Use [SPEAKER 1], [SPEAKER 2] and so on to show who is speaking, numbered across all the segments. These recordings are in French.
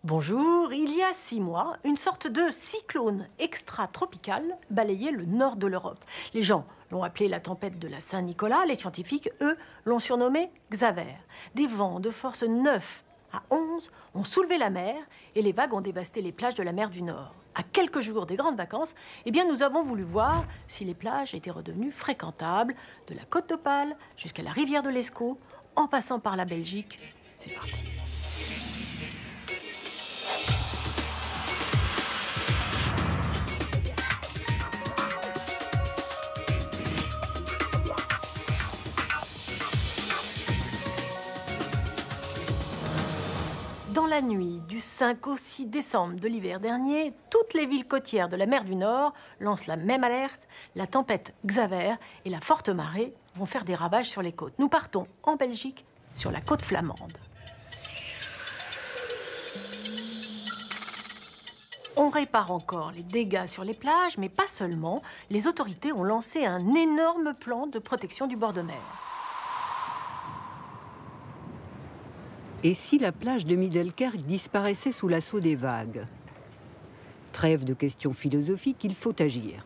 [SPEAKER 1] Bonjour, il y a 6 mois, une sorte de cyclone extra-tropical balayait le nord de l'Europe. Les gens l'ont appelé la tempête de la Saint-Nicolas, les scientifiques, eux, l'ont surnommé Xaver. Des vents de force 9 à 11 ont soulevé la mer et les vagues ont dévasté les plages de la mer du Nord. À quelques jours des grandes vacances, nous avons voulu voir si les plages étaient redevenues fréquentables, de la côte d'Opale jusqu'à la rivière de l'Escaut, en passant par la Belgique. C'est parti. Dans la nuit du 5 au 6 décembre de l'hiver dernier, toutes les villes côtières de la mer du Nord lancent la même alerte. La tempête Xaver et la forte marée vont faire des ravages sur les côtes. Nous partons en Belgique, sur la côte flamande. On répare encore les dégâts sur les plages, mais pas seulement. Les autorités ont lancé un énorme plan de protection du bord de mer.
[SPEAKER 2] Et si la plage de Middelkerk disparaissait sous l'assaut des vagues? Trêve de questions philosophiques, il faut agir.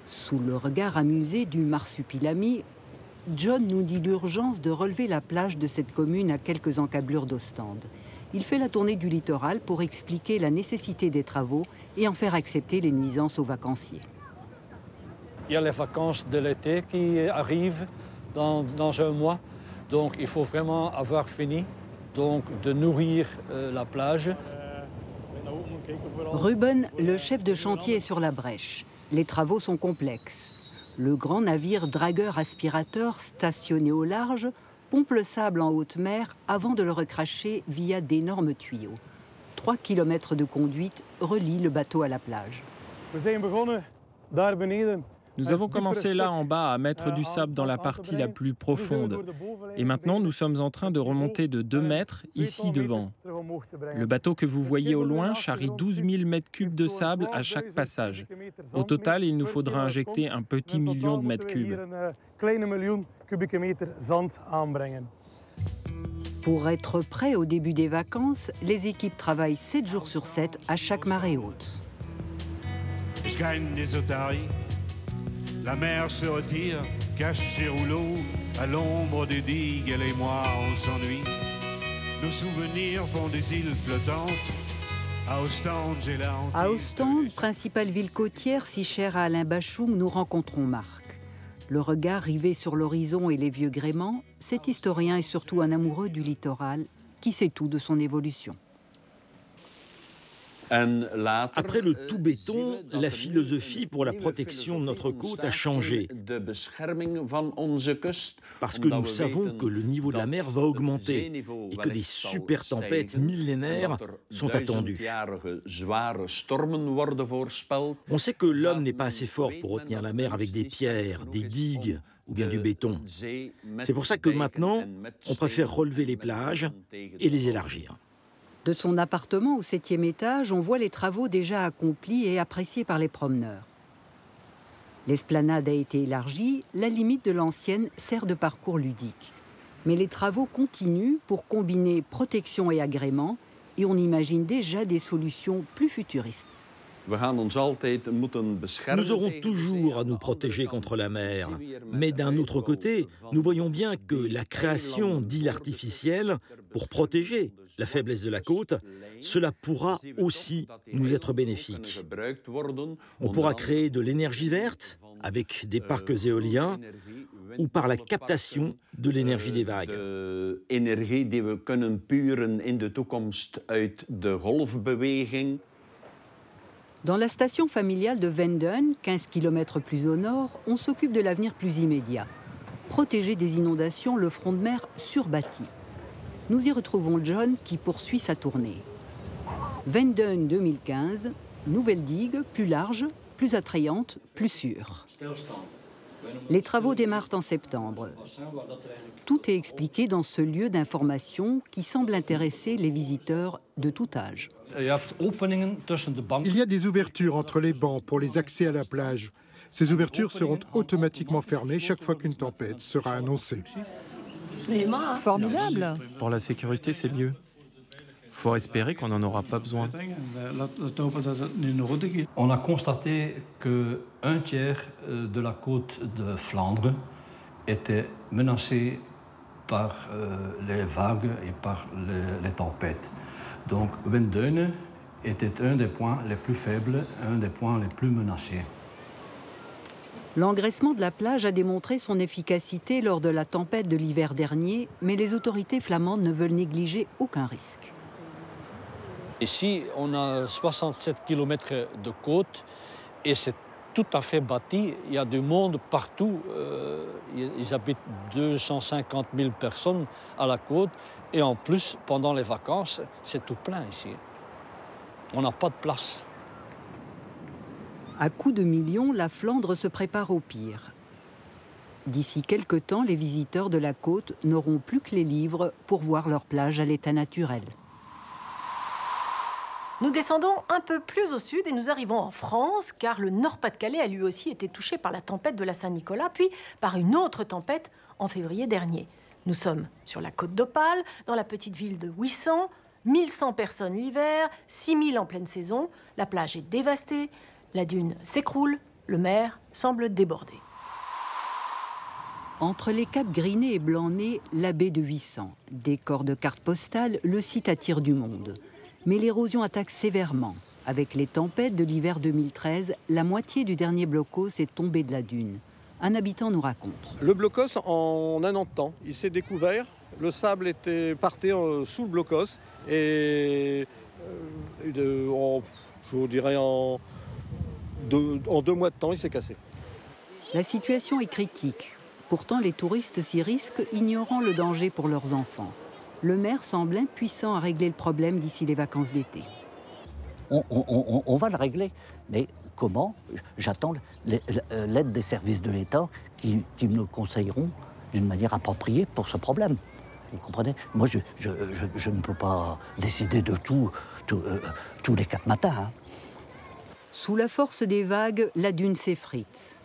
[SPEAKER 2] Sous le regard amusé du marsupilami, John nous dit l'urgence de relever la plage de cette commune à quelques encablures d'Ostende. Il fait la tournée du littoral pour expliquer la nécessité des travaux et en faire accepter les nuisances aux vacanciers.
[SPEAKER 3] Il y a les vacances de l'été qui arrivent dans un mois. Donc il faut vraiment avoir fini de nourrir la plage.
[SPEAKER 2] Ruben, le chef de chantier, est sur la brèche. Les travaux sont complexes. Le grand navire dragueur-aspirateur stationné au large pompe le sable en haute mer avant de le recracher via d'énormes tuyaux. 3 kilomètres de conduite relient le bateau à la plage.
[SPEAKER 4] Nous avons commencé là en bas à mettre du sable dans la partie la plus profonde. Et maintenant, nous sommes en train de remonter de 2 mètres ici devant. Le bateau que vous voyez au loin charrie 12 000 mètres cubes de sable à chaque passage. Au total, il nous faudra injecter un petit million de mètres cubes.
[SPEAKER 2] Pour être prêts au début des vacances, les équipes travaillent 7 jours sur 7 à chaque marée haute.
[SPEAKER 5] La mer se retire, cache ses rouleaux, à l'ombre des digues, elle et moi on s'ennuie. Nos souvenirs font des îles flottantes. À Ostende, j'ai la hantise.
[SPEAKER 2] À Ostende, principale ville côtière si chère à Alain Bachung, nous rencontrons Marc. Le regard rivé sur l'horizon et les vieux gréements, cet historien est surtout un amoureux du littoral qui sait tout de son évolution.
[SPEAKER 6] Après le tout béton, la philosophie pour la protection de notre côte a changé. Parce que nous savons que le niveau de la mer va augmenter et que des super tempêtes millénaires sont attendues. On sait que l'homme n'est pas assez fort pour retenir la mer avec des pierres, des digues ou bien du béton. C'est pour ça que maintenant, on préfère relever les plages et les élargir.
[SPEAKER 2] De son appartement au 7e étage, on voit les travaux déjà accomplis et appréciés par les promeneurs. L'esplanade a été élargie, la limite de l'ancienne sert de parcours ludique. Mais les travaux continuent pour combiner protection et agrément, et on imagine déjà des solutions plus futuristes.
[SPEAKER 6] Nous aurons toujours à nous protéger contre la mer. Mais d'un autre côté, nous voyons bien que la création d'îles artificielles pour protéger la faiblesse de la côte, cela pourra aussi nous être bénéfique. On pourra créer de l'énergie verte avec des parcs éoliens ou par la captation de l'énergie des vagues.
[SPEAKER 2] Dans la station familiale de Venden, 15 km plus au nord, on s'occupe de l'avenir plus immédiat. Protéger des inondations le front de mer surbâti. Nous y retrouvons John qui poursuit sa tournée. Venden 2015, nouvelle digue, plus large, plus attrayante, plus sûre. Les travaux démarrent en septembre. Tout est expliqué dans ce lieu d'information qui semble intéresser les visiteurs de tout âge.
[SPEAKER 7] Il y a des ouvertures entre les bancs pour les accès à la plage. Ces ouvertures seront automatiquement fermées chaque fois qu'une tempête sera annoncée.
[SPEAKER 2] Formidable.
[SPEAKER 4] Pour la sécurité, c'est mieux. Faut espérer qu'on n'en aura pas besoin.
[SPEAKER 8] On a constaté qu'un tiers de la côte de Flandre était menacée par les vagues et par les tempêtes. Donc Wendeune était un des points les plus faibles, un des points les plus menacés.
[SPEAKER 2] L'engraissement de la plage a démontré son efficacité lors de la tempête de l'hiver dernier, mais les autorités flamandes ne veulent négliger aucun risque.
[SPEAKER 3] Ici, on a 67 km de côte et c'est tout à fait bâti. Il y a du monde partout. Ils habitent 250 000 personnes à la côte. Et en plus, pendant les vacances, c'est tout plein ici. On n'a pas de place.
[SPEAKER 2] À coups de millions, la Flandre se prépare au pire. D'ici quelque temps, les visiteurs de la côte n'auront plus que les livres pour voir leur plage à l'état naturel.
[SPEAKER 1] Nous descendons un peu plus au sud et nous arrivons en France, car le Nord-Pas-de-Calais a lui aussi été touché par la tempête de la Saint-Nicolas, puis par une autre tempête en février dernier. Nous sommes sur la côte d'Opale, dans la petite ville de Ouessant, 1100 personnes l'hiver, 6000 en pleine saison. La plage est dévastée, la dune s'écroule, le maire semble débordé.
[SPEAKER 2] Entre les caps Grinet et Blanc-Nez, la baie de Ouessant. Décor de carte postale, le site attire du monde. Mais l'érosion attaque sévèrement. Avec les tempêtes de l'hiver 2013, la moitié du dernier blocos est tombé de la dune. Un habitant nous raconte.
[SPEAKER 9] Le blocos, en un an de temps, il s'est découvert. Le sable partait sous le blocos. Et je vous dirais en 2 mois de temps, il s'est cassé.
[SPEAKER 2] La situation est critique. Pourtant, les touristes s'y risquent, ignorant le danger pour leurs enfants. Le maire semble impuissant à régler le problème d'ici les vacances d'été.
[SPEAKER 10] On va le régler, mais comment? J'attends l'aide des services de l'État qui me le conseilleront d'une manière appropriée pour ce problème. Vous comprenez? Moi, je ne peux pas décider de tous les 4 matins. Hein.
[SPEAKER 2] Sous la force des vagues, la dune s'effrite.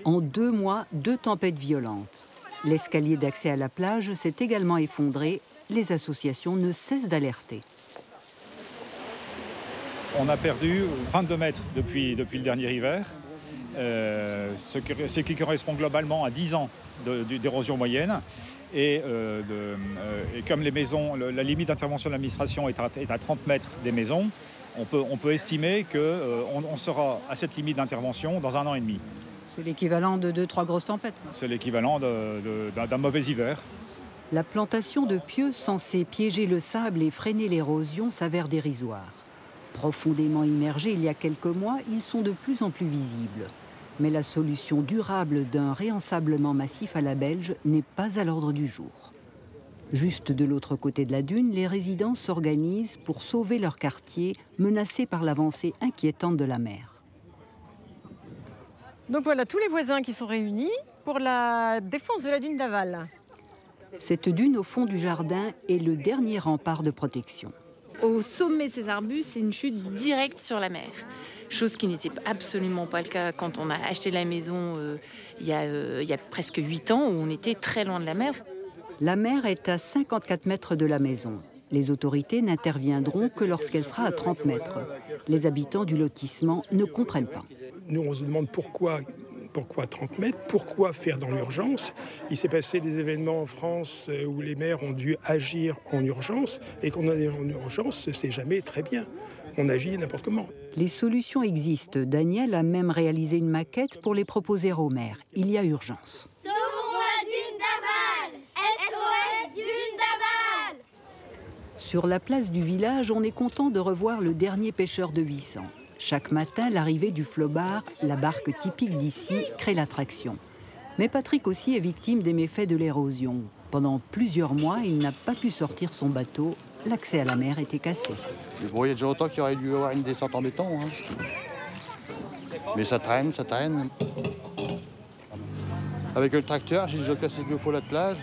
[SPEAKER 2] En 2 mois, 2 tempêtes violentes. L'escalier d'accès à la plage s'est également effondré. Les associations ne cessent d'alerter.
[SPEAKER 11] On a perdu 22 mètres depuis le dernier hiver, ce qui correspond globalement à 10 ans d'érosion moyenne. Et comme les maisons, la limite d'intervention de l'administration est à 30 mètres des maisons, on peut estimer qu'on sera à cette limite d'intervention dans 1 an et demi.
[SPEAKER 2] C'est l'équivalent de 2-3 grosses tempêtes.
[SPEAKER 11] C'est l'équivalent d'un mauvais hiver.
[SPEAKER 2] La plantation de pieux censée piéger le sable et freiner l'érosion s'avère dérisoire. Profondément immergés il y a quelques mois, ils sont de plus en plus visibles. Mais la solution durable d'un réensablement massif à la belge n'est pas à l'ordre du jour. Juste de l'autre côté de la dune, les résidents s'organisent pour sauver leur quartier, menacé par l'avancée inquiétante de la mer.
[SPEAKER 12] Donc voilà, tous les voisins qui sont réunis pour la défense de la dune d'Aval.
[SPEAKER 2] Cette dune au fond du jardin est le dernier rempart de protection.
[SPEAKER 13] Au sommet de ces arbustes, c'est une chute directe sur la mer. Chose qui n'était absolument pas le cas quand on a acheté la maison il y a presque 8 ans, où on était très loin de la mer.
[SPEAKER 2] La mer est à 54 mètres de la maison. Les autorités n'interviendront que lorsqu'elle sera à 30 mètres. Les habitants du lotissement ne comprennent pas.
[SPEAKER 14] Nous, on se demande pourquoi 30 mètres? Pourquoi faire dans l'urgence? Il s'est passé des événements en France où les maires ont dû agir en urgence. Et quand on est en urgence, c'est jamais très bien. On agit n'importe comment.
[SPEAKER 2] Les solutions existent. Daniel a même réalisé une maquette pour les proposer au maire. Il y a urgence.
[SPEAKER 15] Sauvons la dune d'Aval! SOS dune d'Aval!
[SPEAKER 2] Sur la place du village, on est content de revoir le dernier pêcheur de Ouessant. Chaque matin, l'arrivée du flobard, la barque typique d'ici, crée l'attraction. Mais Patrick aussi est victime des méfaits de l'érosion. Pendant plusieurs mois, il n'a pas pu sortir son bateau. L'accès à la mer était cassé.
[SPEAKER 16] Bon, il y a déjà longtemps qu'il aurait dû y avoir une descente en béton. Hein. Mais ça traîne, ça traîne. Avec le tracteur, j'ai déjà cassé 2 fois la plage.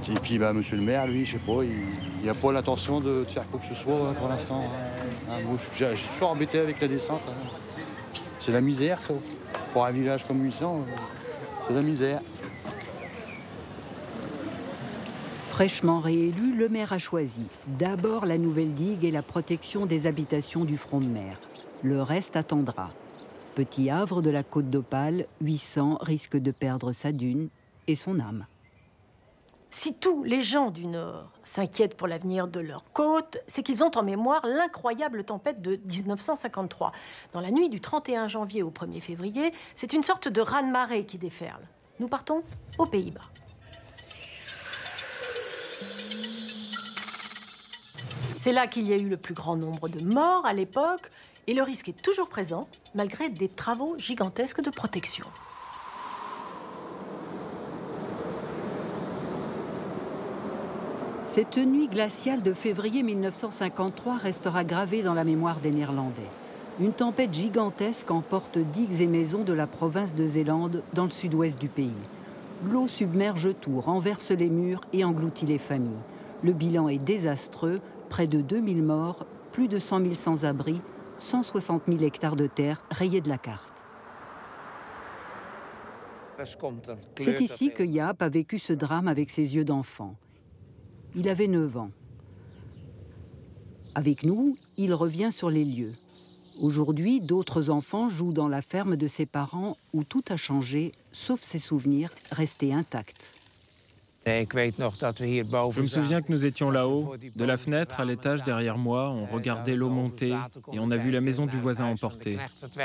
[SPEAKER 16] Et puis, monsieur le maire, lui, je sais pas, il n'a pas l'intention de faire quoi que ce soit pour l'instant. Hein. Moi, j'ai toujours embêté avec la descente. Hein. C'est la misère, ça. Pour un village comme Ouessant, c'est la misère.
[SPEAKER 2] Fraîchement réélu, le maire a choisi d'abord la nouvelle digue et la protection des habitations du front de mer. Le reste attendra. Petit havre de la côte d'Opale, 800 risque de perdre sa dune et son âme.
[SPEAKER 1] Si tous les gens du Nord s'inquiètent pour l'avenir de leur côte, c'est qu'ils ont en mémoire l'incroyable tempête de 1953. Dans la nuit du 31 janvier au 1er février, c'est une sorte de raz-de-marée qui déferle. Nous partons aux Pays-Bas. C'est là qu'il y a eu le plus grand nombre de morts à l'époque, et le risque est toujours présent, malgré des travaux gigantesques de protection.
[SPEAKER 2] Cette nuit glaciale de février 1953 restera gravée dans la mémoire des Néerlandais. Une tempête gigantesque emporte digues et maisons de la province de Zélande dans le sud-ouest du pays. L'eau submerge tout, renverse les murs et engloutit les familles. Le bilan est désastreux, près de 2000 morts, plus de 100 000 sans-abri, 160 000 hectares de terre rayés de la carte. C'est ici que Jaap a vécu ce drame avec ses yeux d'enfant. Il avait 9 ans. Avec nous, il revient sur les lieux. Aujourd'hui, d'autres enfants jouent dans la ferme de ses parents où tout a changé, sauf ses souvenirs restés intacts.
[SPEAKER 4] Je me souviens que nous étions là-haut. De la fenêtre à l'étage derrière moi, on regardait l'eau monter et on a vu la maison du voisin emportée.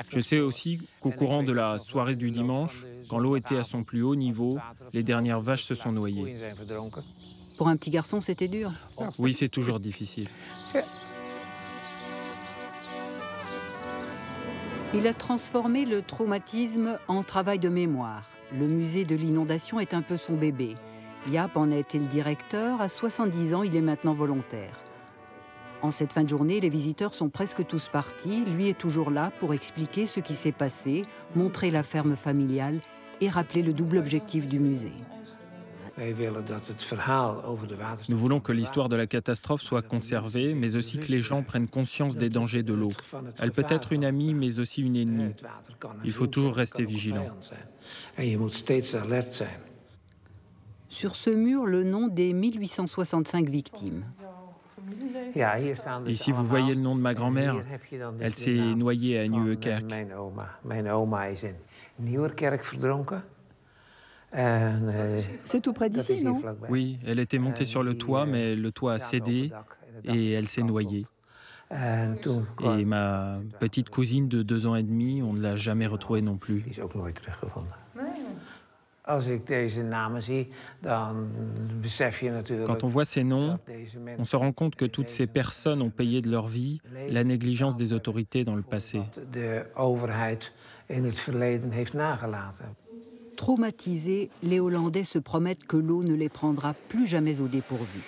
[SPEAKER 4] Je sais aussi qu'au courant de la soirée du dimanche, quand l'eau était à son plus haut niveau, les dernières vaches se sont noyées.
[SPEAKER 2] Pour un petit garçon, c'était dur.
[SPEAKER 4] Oui, c'est toujours difficile.
[SPEAKER 2] Il a transformé le traumatisme en travail de mémoire. Le musée de l'inondation est un peu son bébé. Jaap en a été le directeur. À 70 ans, il est maintenant volontaire. En cette fin de journée, les visiteurs sont presque tous partis. Lui est toujours là pour expliquer ce qui s'est passé, montrer la ferme familiale et rappeler le double objectif du musée.
[SPEAKER 4] Nous voulons que l'histoire de la catastrophe soit conservée, mais aussi que les gens prennent conscience des dangers de l'eau. Elle peut être une amie, mais aussi une ennemie. Il faut toujours rester vigilant.
[SPEAKER 2] Sur ce mur, le nom des 1865 victimes.
[SPEAKER 4] Ici, vous voyez le nom de ma grand-mère. Elle s'est noyée à Nieuwerkerk.
[SPEAKER 2] C'est tout près d'ici, non?
[SPEAKER 4] Oui, elle était montée sur le toit, mais le toit a cédé et elle s'est noyée. Et ma petite cousine de 2 ans et demi, on ne l'a jamais retrouvée non plus. Quand on voit ces noms, on se rend compte que toutes ces personnes ont payé de leur vie la négligence des autorités dans le passé.
[SPEAKER 2] Traumatisés, les Hollandais se promettent que l'eau ne les prendra plus jamais au dépourvu.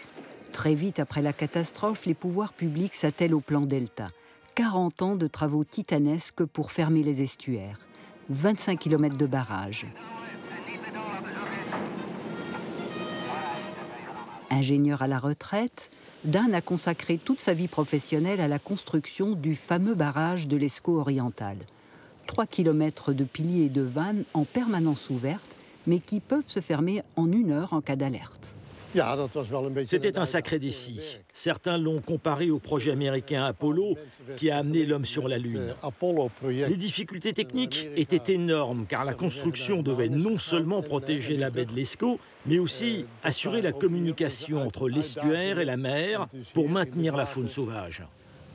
[SPEAKER 2] Très vite après la catastrophe, les pouvoirs publics s'attellent au plan Delta. 40 ans de travaux titanesques pour fermer les estuaires. 25 km de barrages. Ingénieur à la retraite, Dan a consacré toute sa vie professionnelle à la construction du fameux barrage de l'Escaut oriental. 3 km de piliers et de vannes en permanence ouvertes, mais qui peuvent se fermer en 1 heure en cas d'alerte.
[SPEAKER 6] C'était un sacré défi. Certains l'ont comparé au projet américain Apollo qui a amené l'homme sur la Lune. Les difficultés techniques étaient énormes car la construction devait non seulement protéger la baie de l'Escaut, mais aussi assurer la communication entre l'estuaire et la mer pour maintenir la faune sauvage.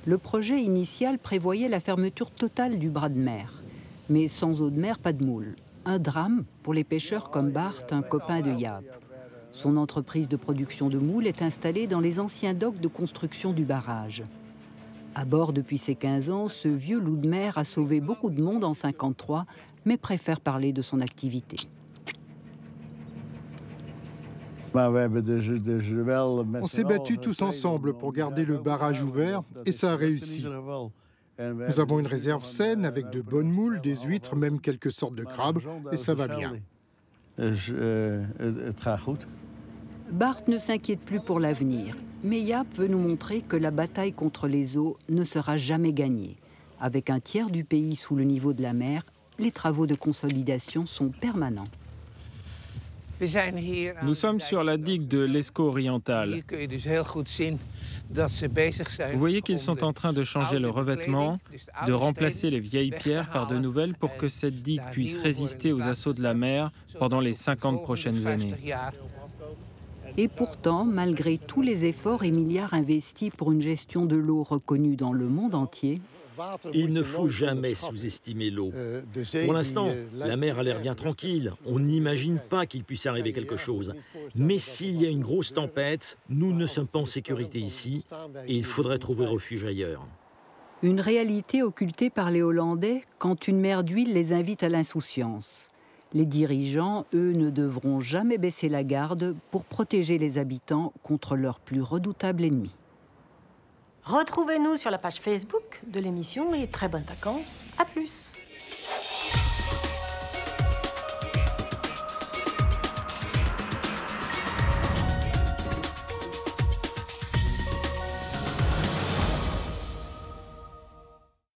[SPEAKER 2] Le projet initial prévoyait la fermeture totale du bras de mer. Mais sans eau de mer, pas de moule. Un drame pour les pêcheurs comme Bart, un copain de Jaap. Son entreprise de production de moules est installée dans les anciens docks de construction du barrage. À bord depuis ses 15 ans, ce vieux loup de mer a sauvé beaucoup de monde en 1953, mais préfère parler de son activité.
[SPEAKER 7] On s'est battus tous ensemble pour garder le barrage ouvert et ça a réussi. Nous avons une réserve saine avec de bonnes moules, des huîtres, même quelques sortes de crabes et ça va bien.
[SPEAKER 2] Bart ne s'inquiète plus pour l'avenir, mais Jaap veut nous montrer que la bataille contre les eaux ne sera jamais gagnée. Avec un tiers du pays sous le niveau de la mer, les travaux de consolidation sont permanents.
[SPEAKER 4] Nous sommes sur la digue de l'Escaut oriental. Vous voyez qu'ils sont en train de changer le revêtement, de remplacer les vieilles pierres par de nouvelles pour que cette digue puisse résister aux assauts de la mer pendant les 50 prochaines années.
[SPEAKER 2] Et pourtant, malgré tous les efforts et milliards investis pour une gestion de l'eau reconnue dans le monde entier,
[SPEAKER 6] il ne faut jamais sous-estimer l'eau. Pour l'instant, la mer a l'air bien tranquille. On n'imagine pas qu'il puisse arriver quelque chose. Mais s'il y a une grosse tempête, nous ne sommes pas en sécurité ici et il faudrait trouver refuge ailleurs.
[SPEAKER 2] Une réalité occultée par les Hollandais quand une mer d'huile les invite à l'insouciance. Les dirigeants, eux, ne devront jamais baisser la garde pour protéger les habitants contre leur plus redoutable ennemi.
[SPEAKER 1] Retrouvez-nous sur la page Facebook de l'émission et très bonnes vacances. À plus.